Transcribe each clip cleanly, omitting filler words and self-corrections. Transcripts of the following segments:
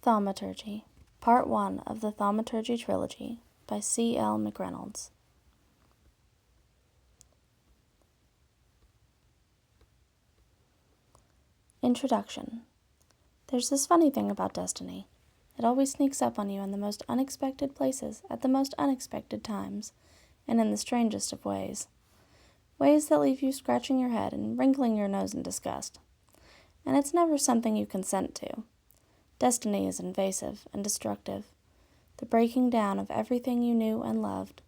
Thaumaturgy, Part 1 of the Thaumaturgy Trilogy by C.L. McReynolds. Introduction. There's this funny thing about destiny. It always sneaks up on you in the most unexpected places, at the most unexpected times, and in the strangest of ways. Ways that leave you scratching your head and wrinkling your nose in disgust. And it's never something you consent to. Destiny is invasive and destructive, the breaking down of everything you knew and loved.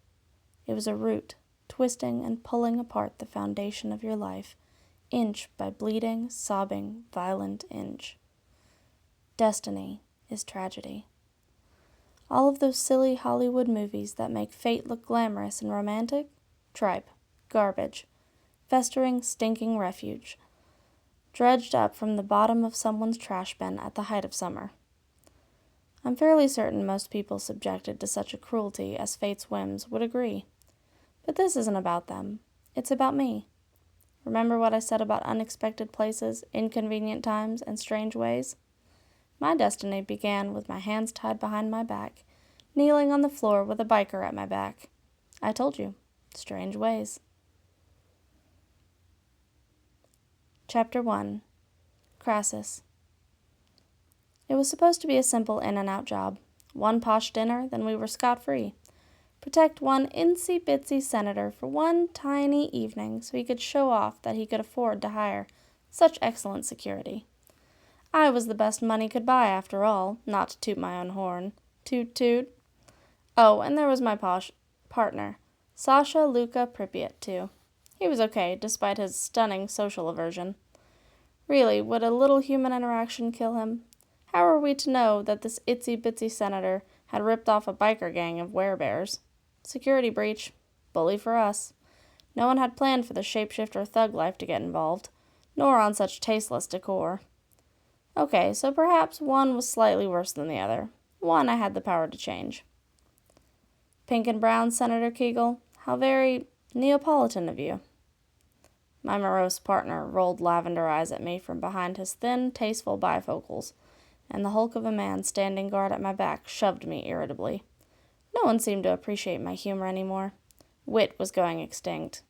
It was a root, twisting and pulling apart the foundation of your life, inch by bleeding, sobbing, violent inch. Destiny is tragedy. All of those silly Hollywood movies that make fate look glamorous and romantic? Tripe, garbage, festering, stinking refuge, dredged up from the bottom of someone's trash bin at the height of summer. I'm fairly certain most people subjected to such a cruelty as fate's whims would agree. But this isn't about them. It's about me. Remember what I said about unexpected places, inconvenient times, and strange ways? My destiny began with my hands tied behind my back, kneeling on the floor with a biker at my back. I told you, strange ways. Chapter 1. Crassus. It was supposed to be a simple in-and-out job. One posh dinner, then we were scot-free. Protect one itsy-bitsy senator for one tiny evening so he could show off that he could afford to hire such excellent security. I was the best money could buy, after all, not to toot my own horn. Toot toot. Oh, and there was my posh partner, Sasha Luka Pripyat, too. He was okay, despite his stunning social aversion. Really, would a little human interaction kill him? How were we to know that this itsy-bitsy senator had ripped off a biker gang of werebears? Security breach. Bully for us. No one had planned for the shapeshifter thug life to get involved, nor on such tasteless decor. Okay, so perhaps one was slightly worse than the other. One I had the power to change. Pink and brown, Senator Kegel. How very Neapolitan of you. My morose partner rolled lavender eyes at me from behind his thin, tasteful bifocals, and the hulk of a man standing guard at my back shoved me irritably. No one seemed to appreciate my humor anymore. Wit was going extinct.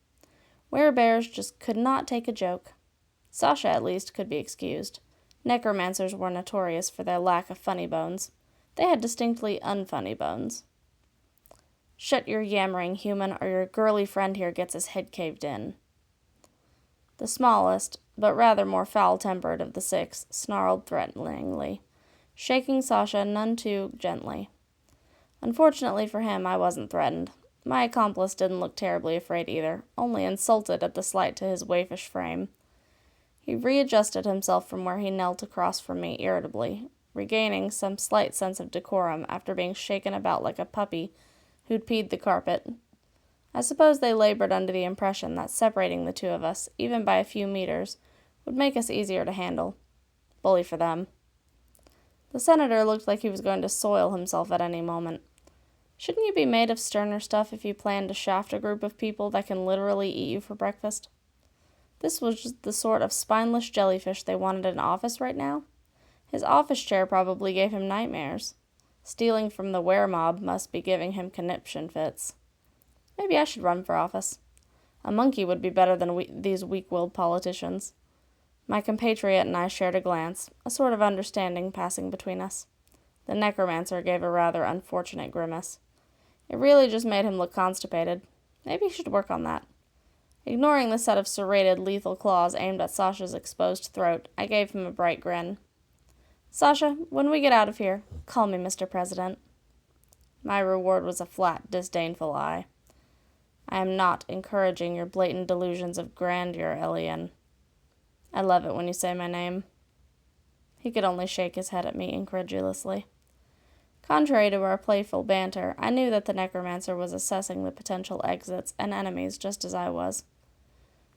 Werebears just could not take a joke. Sasha, at least, could be excused. Necromancers were notorious for their lack of funny bones. They had distinctly unfunny bones. Shut your yammering, human, or your girly friend here gets his head caved in. The smallest, but rather more foul-tempered of the six, snarled threateningly, shaking Sasha none too gently. Unfortunately for him, I wasn't threatened. My accomplice didn't look terribly afraid either, only insulted at the slight to his waifish frame. He readjusted himself from where he knelt across from me irritably, regaining some slight sense of decorum after being shaken about like a puppy who'd peed the carpet. I suppose they labored under the impression that separating the two of us, even by a few meters, would make us easier to handle. Bully for them. The senator looked like he was going to soil himself at any moment. Shouldn't you be made of sterner stuff if you plan to shaft a group of people that can literally eat you for breakfast? This was just the sort of spineless jellyfish they wanted in office right now. His office chair probably gave him nightmares. Stealing from the were-mob must be giving him conniption fits. Maybe I should run for office. A monkey would be better than these weak-willed politicians. My compatriot and I shared a glance, a sort of understanding passing between us. The necromancer gave a rather unfortunate grimace. It really just made him look constipated. Maybe he should work on that. Ignoring the set of serrated, lethal claws aimed at Sasha's exposed throat, I gave him a bright grin. Sasha, when we get out of here, call me Mr. President. My reward was a flat, disdainful eye. I am not encouraging your blatant delusions of grandeur, Elian. I love it when you say my name. He could only shake his head at me incredulously. Contrary to our playful banter, I knew that the necromancer was assessing the potential exits and enemies just as I was.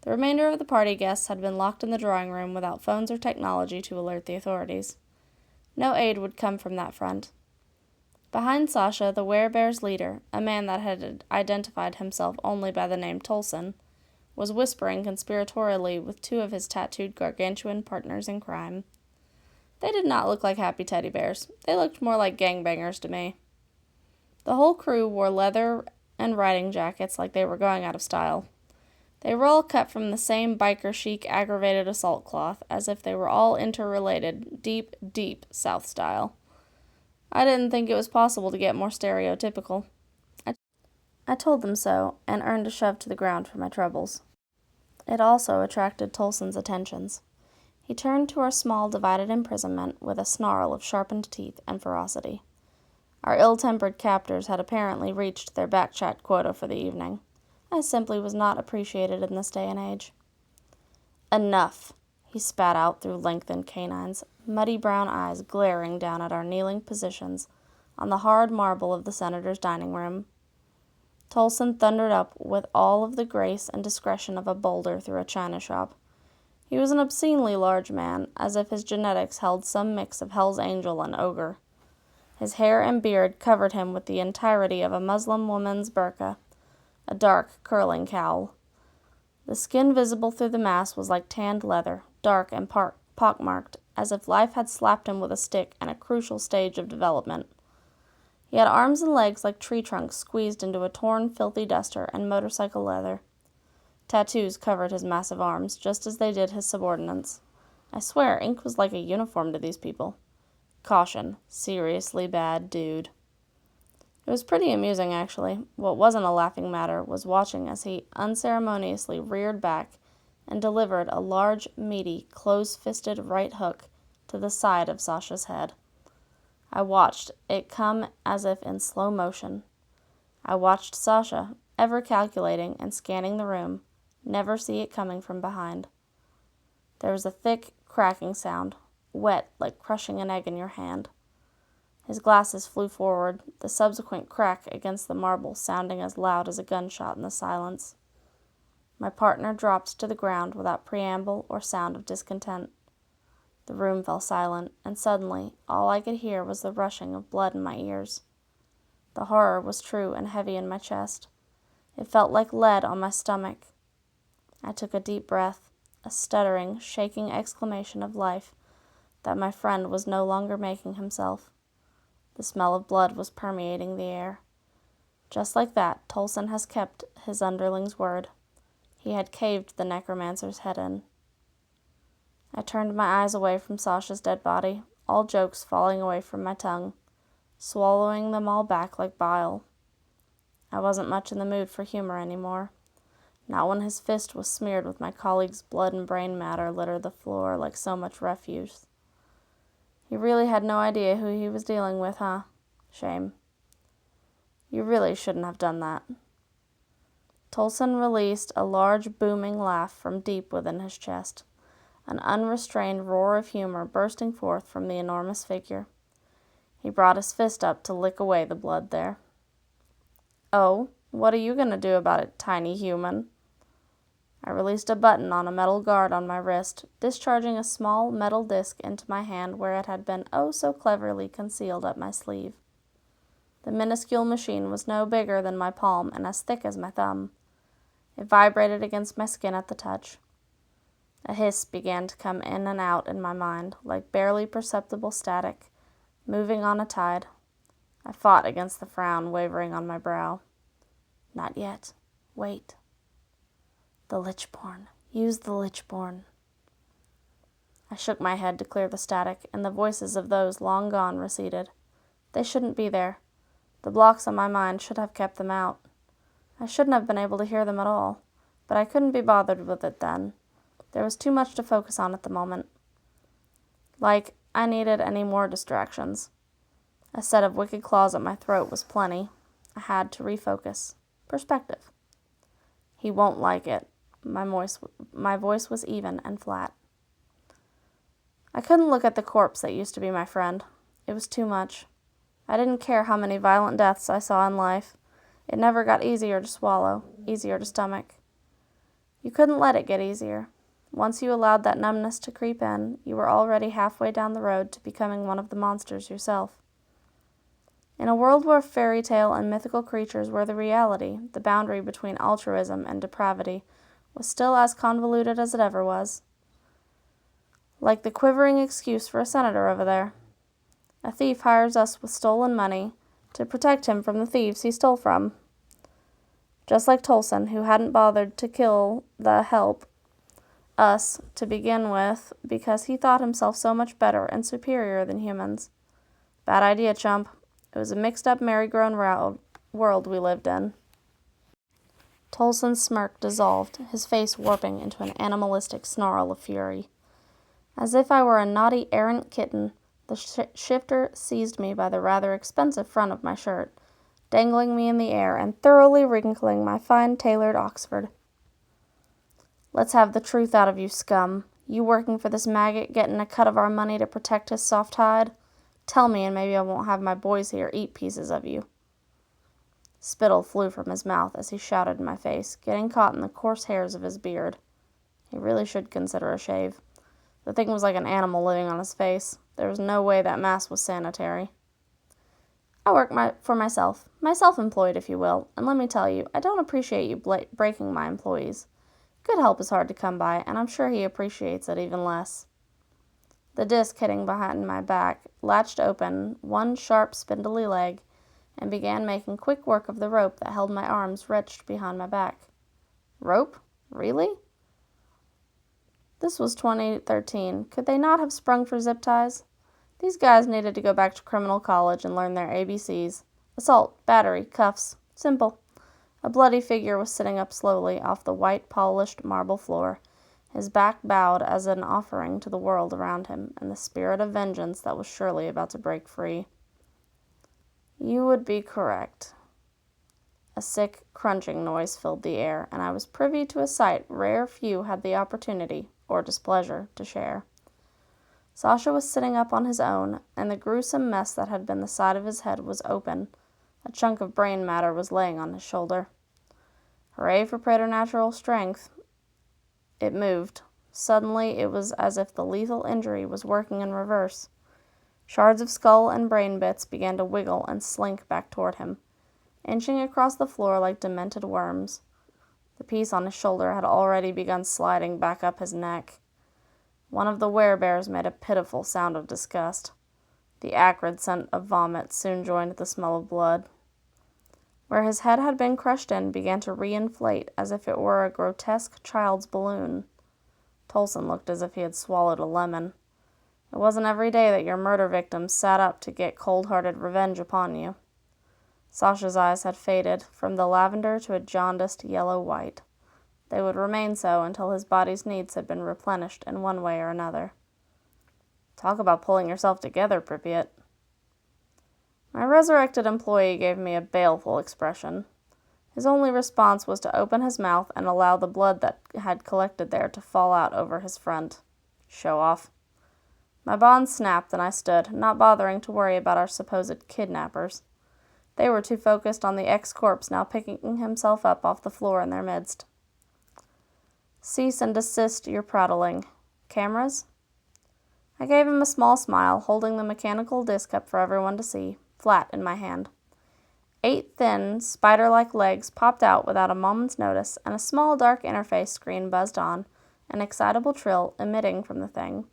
The remainder of the party guests had been locked in the drawing room without phones or technology to alert the authorities. No aid would come from that front. Behind Sasha, the werebear's leader, a man that had identified himself only by the name Tolson, was whispering conspiratorially with two of his tattooed gargantuan partners in crime. They did not look like happy teddy bears. They looked more like gangbangers to me. The whole crew wore leather and riding jackets like they were going out of style. They were all cut from the same biker chic aggravated assault cloth, as if they were all interrelated, deep, deep South style. I didn't think it was possible to get more stereotypical. I told them so, and earned a shove to the ground for my troubles. It also attracted Tolson's attentions. He turned to our small divided imprisonment with a snarl of sharpened teeth and ferocity. Our ill-tempered captors had apparently reached their backchat quota for the evening. I simply was not appreciated in this day and age. "Enough," he spat out through lengthened canines, muddy brown eyes glaring down at our kneeling positions on the hard marble of the senator's dining room. Tolson thundered up with all of the grace and discretion of a boulder through a china shop. He was an obscenely large man, as if his genetics held some mix of Hell's Angel and ogre. His hair and beard covered him with the entirety of a Muslim woman's burqa, a dark, curling cowl. The skin visible through the mask was like tanned leather, dark and pockmarked, as if life had slapped him with a stick in a crucial stage of development. He had arms and legs like tree trunks squeezed into a torn, filthy duster and motorcycle leather. Tattoos covered his massive arms, just as they did his subordinates. I swear, ink was like a uniform to these people. Caution, seriously bad dude. It was pretty amusing, actually. What wasn't a laughing matter was watching as he unceremoniously reared back and delivered a large, meaty, close-fisted right hook to the side of Sasha's head. I watched it come as if in slow motion. I watched Sasha, ever calculating and scanning the room, never see it coming from behind. There was a thick, cracking sound, wet like crushing an egg in your hand. His glasses flew forward, the subsequent crack against the marble sounding as loud as a gunshot in the silence. My partner dropped to the ground without preamble or sound of discontent. The room fell silent, and suddenly all I could hear was the rushing of blood in my ears. The horror was true and heavy in my chest. It felt like lead on my stomach. I took a deep breath, a stuttering, shaking exclamation of life that my friend was no longer making himself. The smell of blood was permeating the air. Just like that, Tolson has kept his underling's word. He had caved the necromancer's head in. I turned my eyes away from Sasha's dead body, all jokes falling away from my tongue, swallowing them all back like bile. I wasn't much in the mood for humor anymore. Not when his fist was smeared with my colleague's blood and brain matter littered the floor like so much refuse. He really had no idea who he was dealing with, huh? Shame. You really shouldn't have done that. Tolson released a large booming laugh from deep within his chest, an unrestrained roar of humor bursting forth from the enormous figure. He brought his fist up to lick away the blood there. "Oh, what are you going to do about it, tiny human?" I released a button on a metal guard on my wrist, discharging a small metal disc into my hand where it had been oh so cleverly concealed up my sleeve. The minuscule machine was no bigger than my palm and as thick as my thumb. It vibrated against my skin at the touch. A hiss began to come in and out in my mind, like barely perceptible static, moving on a tide. I fought against the frown wavering on my brow. Not yet. Wait. The Lichborn. Use the Lichborn. I shook my head to clear the static, and the voices of those long gone receded. They shouldn't be there. The blocks on my mind should have kept them out. I shouldn't have been able to hear them at all, but I couldn't be bothered with it then. There was too much to focus on at the moment. Like I needed any more distractions. A set of wicked claws at my throat was plenty. I had to refocus. Perspective. He won't like it. My voice was even and flat. I couldn't look at the corpse that used to be my friend. It was too much. I didn't care how many violent deaths I saw in life. It never got easier to swallow, easier to stomach. You couldn't let it get easier. Once you allowed that numbness to creep in, you were already halfway down the road to becoming one of the monsters yourself. In a world where fairy tale and mythical creatures were the reality, the boundary between altruism and depravity was still as convoluted as it ever was. like the quivering excuse for a senator over there. A thief hires us with stolen money to protect him from the thieves he stole from. Just like Tolson, who hadn't bothered to kill the help us to begin with because he thought himself so much better and superior than humans. Bad idea, chump. It was a mixed-up, merry-go-round world we lived in. Tolson's smirk dissolved, his face warping into an animalistic snarl of fury. As if I were a naughty, errant kitten, the shifter seized me by the rather expensive front of my shirt, dangling me in the air and thoroughly wrinkling my fine-tailored Oxford. Let's have the truth out of you, scum. You working for this maggot, getting a cut of our money to protect his soft hide? Tell me, and maybe I won't have my boys here eat pieces of you. Spittle flew from his mouth as he shouted in my face, getting caught in the coarse hairs of his beard. He really should consider a shave. The thing was like an animal living on his face. There was no way that mask was sanitary. I work for myself, self-employed if you will, and let me tell you, I don't appreciate you breaking my employees. Good help is hard to come by, and I'm sure he appreciates it even less. The disc hitting behind my back latched open one sharp, spindly leg and began making quick work of the rope that held my arms wrenched behind my back. Rope? Really? This was 2013. Could they not have sprung for zip ties? These guys needed to go back to criminal college and learn their ABCs. Assault, battery, cuffs. Simple. A bloody figure was sitting up slowly off the white, polished marble floor, his back bowed as an offering to the world around him and the spirit of vengeance that was surely about to break free. You would be correct. A sick, crunching noise filled the air, and I was privy to a sight rare few had the opportunity, or displeasure, to share. Sasha was sitting up on his own, and the gruesome mess that had been the side of his head was open. A chunk of brain matter was laying on his shoulder. Hooray for preternatural strength. It moved. Suddenly, it was as if the lethal injury was working in reverse. Shards of skull and brain bits began to wiggle and slink back toward him, inching across the floor like demented worms. The piece on his shoulder had already begun sliding back up his neck. One of the werebears made a pitiful sound of disgust. The acrid scent of vomit soon joined the smell of blood. Where his head had been crushed in began to re-inflate as if it were a grotesque child's balloon. Tolson looked as if he had swallowed a lemon. It wasn't every day that your murder victims sat up to get cold-hearted revenge upon you. Sasha's eyes had faded from the lavender to a jaundiced yellow-white. They would remain so until his body's needs had been replenished in one way or another. Talk about pulling yourself together, Pripyat. My resurrected employee gave me a baleful expression. His only response was to open his mouth and allow the blood that had collected there to fall out over his front. Show off. My bonds snapped and I stood, not bothering to worry about our supposed kidnappers. They were too focused on the ex-corpse now picking himself up off the floor in their midst. Cease and desist your prattling. Cameras? I gave him a small smile, holding the mechanical disc up for everyone to see, flat in my hand. 8 thin, spider-like legs popped out without a moment's notice, and a small dark interface screen buzzed on, an excitable trill emitting from the thing.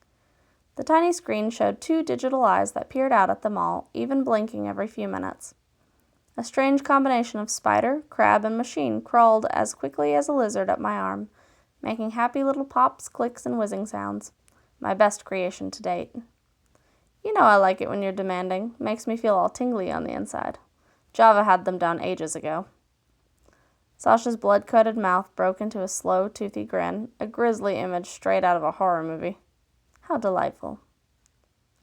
The tiny screen showed 2 digital eyes that peered out at them all, even blinking every few minutes. A strange combination of spider, crab, and machine crawled as quickly as a lizard up my arm, making happy little pops, clicks, and whizzing sounds. My best creation to date. You know I like it when you're demanding. Makes me feel all tingly on the inside. Java had them down ages ago. Sasha's blood-coated mouth broke into a slow, toothy grin, a grisly image straight out of a horror movie. How delightful.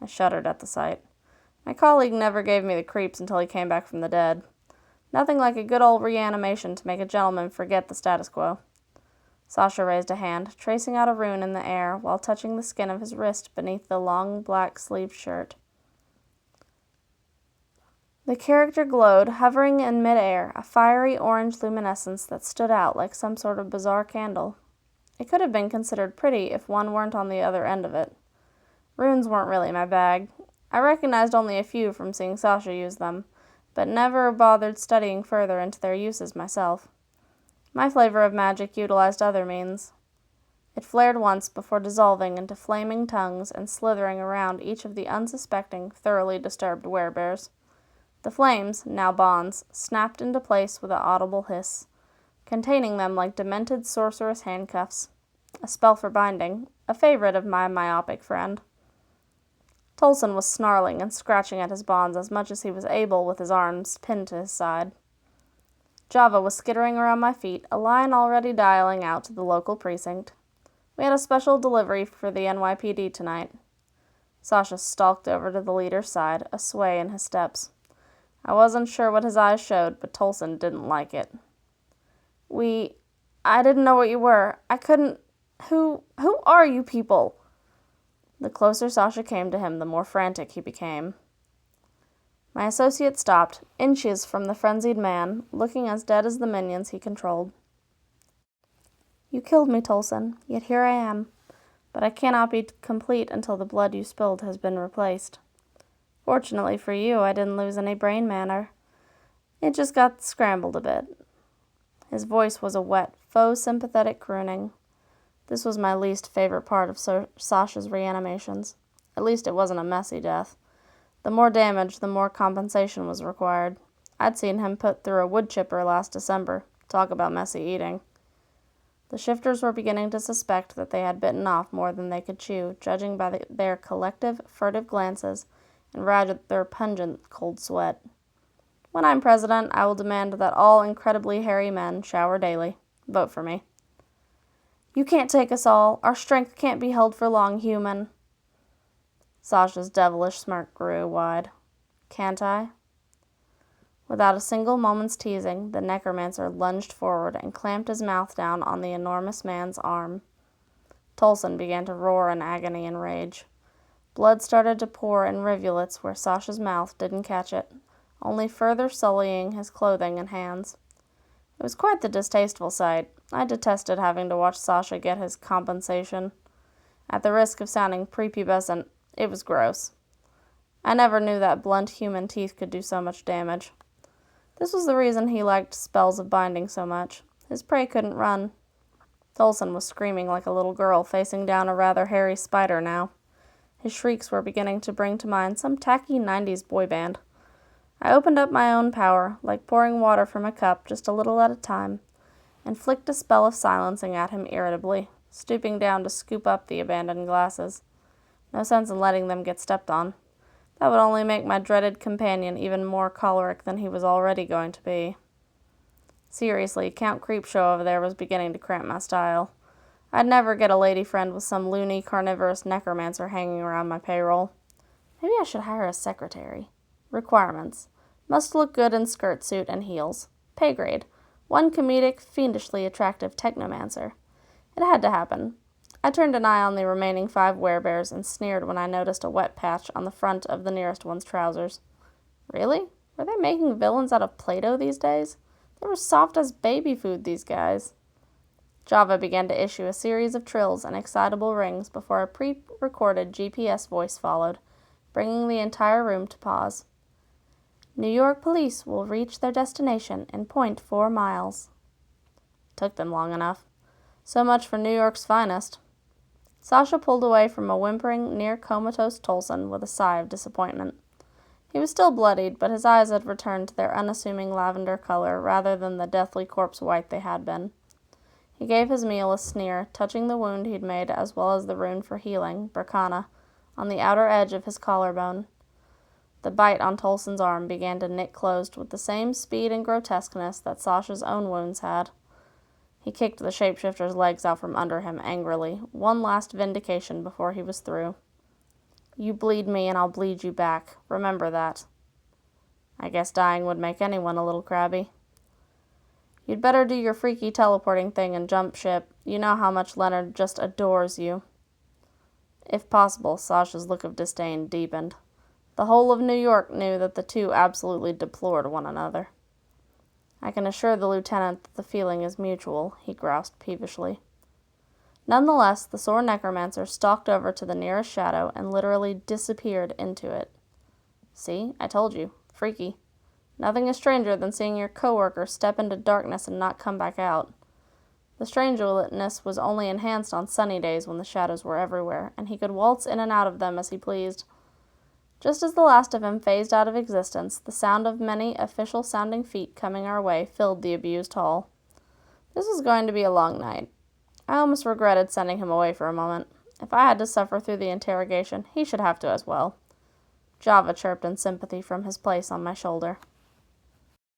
I shuddered at the sight. My colleague never gave me the creeps until he came back from the dead. Nothing like a good old reanimation to make a gentleman forget the status quo. Sasha raised a hand, tracing out a rune in the air while touching the skin of his wrist beneath the long black-sleeved shirt. The character glowed, hovering in mid-air, a fiery orange luminescence that stood out like some sort of bizarre candle. It could have been considered pretty if one weren't on the other end of it. Runes weren't really my bag. I recognized only a few from seeing Sasha use them, but never bothered studying further into their uses myself. My flavor of magic utilized other means. It flared once before dissolving into flaming tongues and slithering around each of the unsuspecting, thoroughly disturbed werebears. The flames, now bonds, snapped into place with an audible hiss, containing them like demented sorceress handcuffs. A spell for binding, a favorite of my myopic friend. Tolson was snarling and scratching at his bonds as much as he was able with his arms pinned to his side. Java was skittering around my feet, a line already dialing out to the local precinct. We had a special delivery for the NYPD tonight. Sasha stalked over to the leader's side, a sway in his steps. I wasn't sure what his eyes showed, but Tolson didn't like it. I didn't know what you were. I couldn't... Who are you people? The closer Sasha came to him, the more frantic he became. My associate stopped, inches from the frenzied man, looking as dead as the minions he controlled. You killed me, Tolson, yet here I am. But I cannot be complete until the blood you spilled has been replaced. Fortunately for you, I didn't lose any brain matter. It just got scrambled a bit. His voice was a wet, faux sympathetic crooning. This was my least favorite part of Sasha's reanimations. At least it wasn't a messy death. The more damage, the more compensation was required. I'd seen him put through a wood chipper last December. Talk about messy eating. The shifters were beginning to suspect that they had bitten off more than they could chew, judging by their collective, furtive glances and rather pungent cold sweat. When I'm president, I will demand that all incredibly hairy men shower daily. Vote for me. You can't take us all. Our strength can't be held for long, human. Sasha's devilish smirk grew wide. Can't I? Without a single moment's teasing, the necromancer lunged forward and clamped his mouth down on the enormous man's arm. Tolson began to roar in agony and rage. Blood started to pour in rivulets where Sasha's mouth didn't catch it, only further sullying his clothing and hands. It was quite the distasteful sight. I detested having to watch Sasha get his compensation. At the risk of sounding prepubescent, it was gross. I never knew that blunt human teeth could do so much damage. This was the reason he liked spells of binding so much. His prey couldn't run. Tolson was screaming like a little girl facing down a rather hairy spider now. His shrieks were beginning to bring to mind some tacky 90s boy band. I opened up my own power, like pouring water from a cup just a little at a time, and flicked a spell of silencing at him irritably, stooping down to scoop up the abandoned glasses. No sense in letting them get stepped on. That would only make my dreaded companion even more choleric than he was already going to be. Seriously, Count Creepshow over there was beginning to cramp my style. I'd never get a lady friend with some loony, carnivorous necromancer hanging around my payroll. Maybe I should hire a secretary. Requirements. Must look good in skirt suit and heels. Pay grade. 1 comedic, fiendishly attractive technomancer. It had to happen. I turned an eye on the remaining 5 werebears and sneered when I noticed a wet patch on the front of the nearest one's trousers. Really? Were they making villains out of Play-Doh these days? They were soft as baby food, these guys. Java began to issue a series of trills and excitable rings before a pre-recorded GPS voice followed, bringing the entire room to pause. New York police will reach their destination in 0.4 miles. Took them long enough. So much for New York's finest. Sasha pulled away from a whimpering, near-comatose Tolson with a sigh of disappointment. He was still bloodied, but his eyes had returned to their unassuming lavender color rather than the deathly corpse white they had been. He gave his meal a sneer, touching the wound he'd made as well as the rune for healing, Bracana, on the outer edge of his collarbone. The bite on Tolson's arm began to knit closed with the same speed and grotesqueness that Sasha's own wounds had. He kicked the shapeshifter's legs out from under him angrily, one last vindication before he was through. You bleed me and I'll bleed you back. Remember that. I guess dying would make anyone a little crabby. You'd better do your freaky teleporting thing and jump ship. You know how much Leonard just adores you. If possible, Sasha's look of disdain deepened. The whole of New York knew that the two absolutely deplored one another. I can assure the lieutenant that the feeling is mutual, he groused peevishly. Nonetheless, the sore necromancer stalked over to the nearest shadow and literally disappeared into it. See, I told you. Freaky. Nothing is stranger than seeing your coworker step into darkness and not come back out. The strangeness was only enhanced on sunny days when the shadows were everywhere, and he could waltz in and out of them as he pleased. Just as the last of him phased out of existence, the sound of many official-sounding feet coming our way filled the abused hall. This was going to be a long night. I almost regretted sending him away for a moment. If I had to suffer through the interrogation, he should have to as well. Java chirped in sympathy from his place on my shoulder.